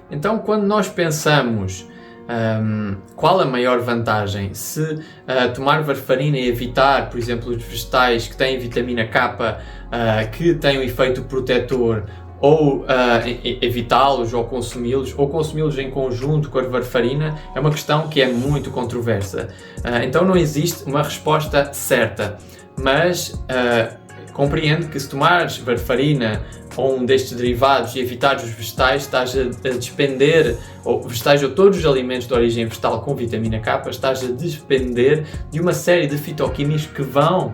Então, quando nós pensamos qual a maior vantagem, se tomar varfarina e evitar, por exemplo, os vegetais que têm vitamina K, que têm um efeito protetor, ou evitá-los ou consumi-los em conjunto com a varfarina, é uma questão que é muito controversa. Então não existe uma resposta certa, mas compreendo que se tomares varfarina ou um destes derivados e evitares os vegetais, estás a despender, ou vegetais ou todos os alimentos de origem vegetal com vitamina K, estás a despender de uma série de fitoquímicos que vão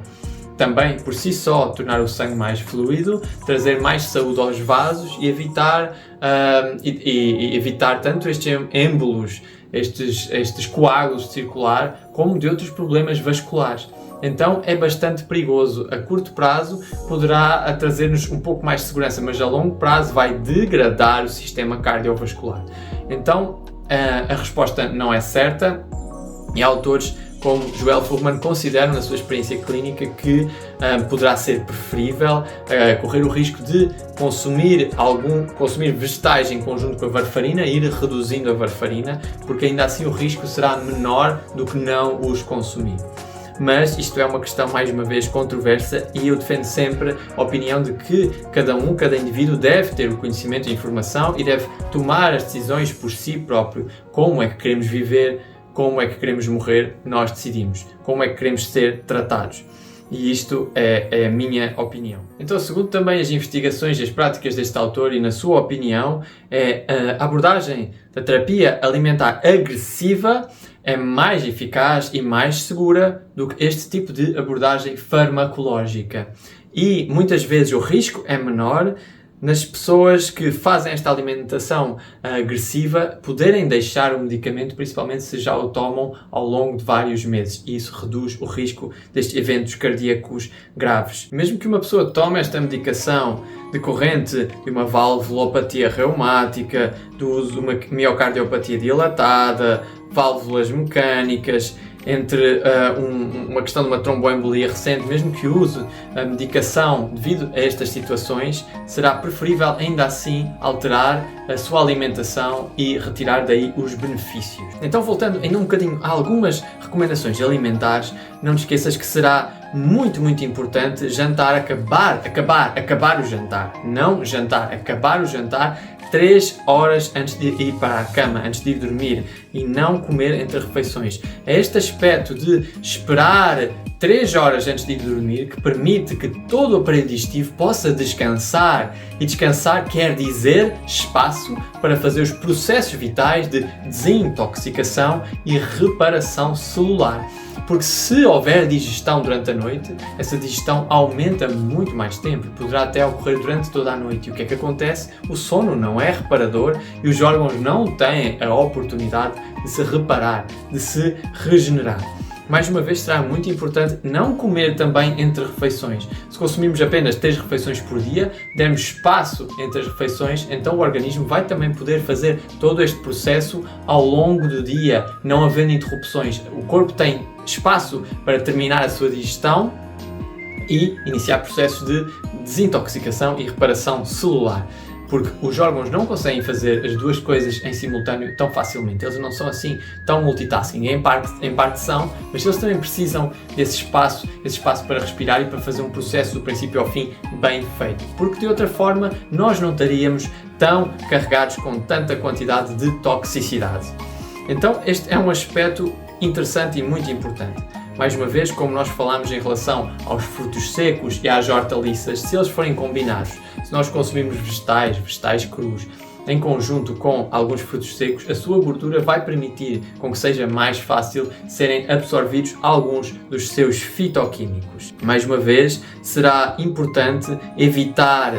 também, por si só, tornar o sangue mais fluido, trazer mais saúde aos vasos e evitar, evitar tanto estes êmbolos, estes coágulos de circular, como de outros problemas vasculares. Então é bastante perigoso. A curto prazo poderá trazer-nos um pouco mais de segurança, mas a longo prazo vai degradar o sistema cardiovascular. Então a resposta não é certa e autores como Joel Fuhrman consideram na sua experiência clínica que poderá ser preferível correr o risco de consumir vegetais em conjunto com a varfarina e ir reduzindo a varfarina, porque ainda assim o risco será menor do que não os consumir. Mas isto é uma questão, mais uma vez, controversa e eu defendo sempre a opinião de que cada indivíduo deve ter o conhecimento e a informação e deve tomar as decisões por si próprio. Como é que queremos viver? Como é que queremos morrer? Nós decidimos. Como é que queremos ser tratados? E isto é a minha opinião. Então, segundo também as investigações e as práticas deste autor e na sua opinião, a abordagem da terapia alimentar agressiva é mais eficaz e mais segura do que este tipo de abordagem farmacológica. E muitas vezes o risco é menor nas pessoas que fazem esta alimentação agressiva poderem deixar o medicamento, principalmente se já o tomam ao longo de vários meses, e isso reduz o risco destes eventos cardíacos graves. Mesmo que uma pessoa tome esta medicação decorrente de uma valvulopatia reumática, do uso de uma miocardiopatia dilatada, válvulas mecânicas, entre uma questão de uma tromboembolia recente, mesmo que use a medicação devido a estas situações, será preferível ainda assim alterar a sua alimentação e retirar daí os benefícios. Então, voltando ainda um bocadinho a algumas recomendações alimentares, não te esqueças que será muito importante acabar o jantar. Não jantar, acabar o jantar 3 horas antes de ir para a cama, antes de ir dormir, e não comer entre refeições. É este aspecto de esperar 3 horas antes de ir dormir que permite que todo o aparelho digestivo possa descansar. E descansar quer dizer espaço para fazer os processos vitais de desintoxicação e reparação celular. Porque se houver digestão durante a noite, essa digestão aumenta muito mais tempo, poderá até ocorrer durante toda a noite. E o que é que acontece? O sono não é reparador e os órgãos não têm a oportunidade de se reparar, de se regenerar. Mais uma vez, será muito importante não comer também entre refeições. Se consumirmos apenas 3 refeições por dia, dermos espaço entre as refeições, então o organismo vai também poder fazer todo este processo ao longo do dia, não havendo interrupções. O corpo tem espaço para terminar a sua digestão e iniciar processos de desintoxicação e reparação celular. Porque os órgãos não conseguem fazer as duas coisas em simultâneo tão facilmente. Eles não são assim tão multitasking. Em parte são, mas eles também precisam desse espaço para respirar e para fazer um processo do princípio ao fim bem feito. Porque de outra forma nós não estaríamos tão carregados com tanta quantidade de toxicidade. Então este é um aspecto interessante e muito importante. Mais uma vez, como nós falámos em relação aos frutos secos e às hortaliças, se eles forem combinados, se nós consumirmos vegetais crus, em conjunto com alguns frutos secos, a sua gordura vai permitir com que seja mais fácil serem absorvidos alguns dos seus fitoquímicos. Mais uma vez, será importante evitar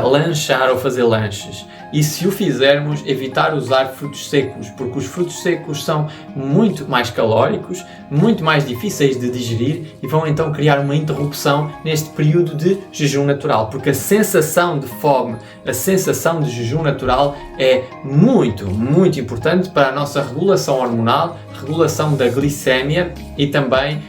lanchar ou fazer lanches. E se o fizermos, evitar usar frutos secos, porque os frutos secos são muito mais calóricos, muito mais difíceis de digerir e vão então criar uma interrupção neste período de jejum natural, porque a sensação de fome, a sensação de jejum natural é muito importante para a nossa regulação hormonal, regulação da glicémia e também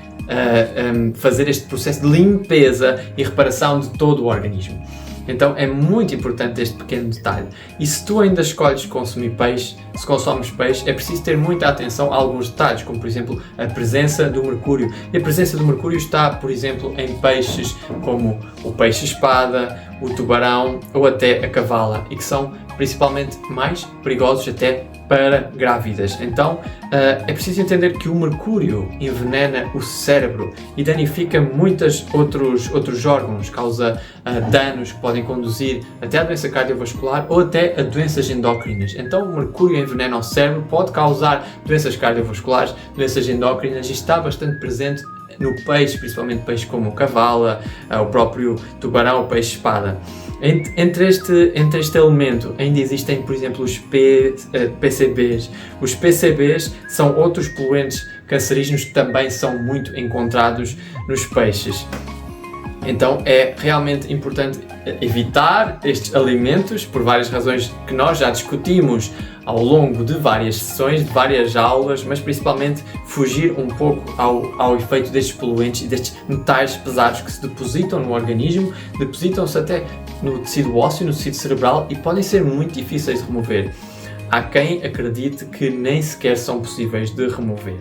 fazer este processo de limpeza e reparação de todo o organismo. Então é muito importante este pequeno detalhe. E se tu ainda escolhes consumir peixe, se consomes peixe, é preciso ter muita atenção a alguns detalhes, como por exemplo a presença do mercúrio. E a presença do mercúrio está, por exemplo, em peixes como o peixe-espada, o tubarão ou até a cavala, e que são principalmente mais perigosos até para grávidas. Então é preciso entender que o mercúrio envenena o cérebro e danifica muitos outros órgãos, causa danos que podem conduzir até a doença cardiovascular ou até a doenças endócrinas. Então o mercúrio envenena o cérebro, pode causar doenças cardiovasculares, doenças endócrinas, e está bastante presente no peixe, principalmente peixes como o cavala, o próprio tubarão, o peixe-espada. Entre este elemento ainda existem, por exemplo, os PCBs. Os PCBs são outros poluentes cancerígenos que também são muito encontrados nos peixes. Então é realmente importante evitar estes alimentos por várias razões que nós já discutimos ao longo de várias sessões, de várias aulas, mas principalmente fugir um pouco ao efeito destes poluentes e destes metais pesados que se depositam no organismo, depositam-se até no tecido ósseo, no tecido cerebral, e podem ser muito difíceis de remover. Há quem acredite que nem sequer são possíveis de remover.